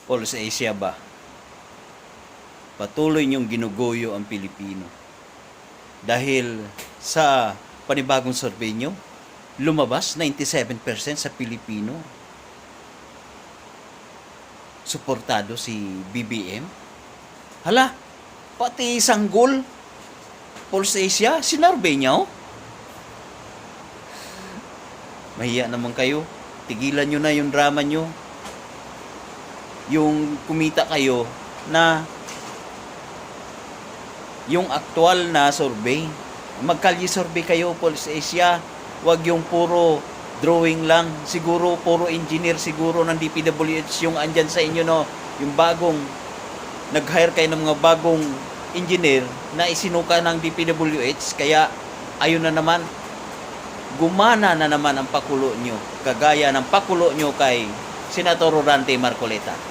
Pulse Asia ba? Patuloy niyong ginuguyo ang Pilipino. Dahil sa panibagong survey niyo, lumabas 97% sa Pilipino. Suportado si BBM. Hala, pati sanggol, Pulse Asia, sinurvey niya oh. Mahiya naman kayo. Tigilan nyo na yung drama nyo. Yung kumita kayo na yung actual na survey. Magkalye survey kayo, Pulse Asia. Huwag yung puro drawing lang. Siguro, puro engineer siguro ng DPWH yung andyan sa inyo, no? Yung bagong, nag-hire kayo ng mga bagong engineer na isinuka ng DPWH. Kaya, ayun na naman, gumana na naman ang pakulo nyo. Kagaya ng pakulo nyo kay Senator Rodante Marcoleta.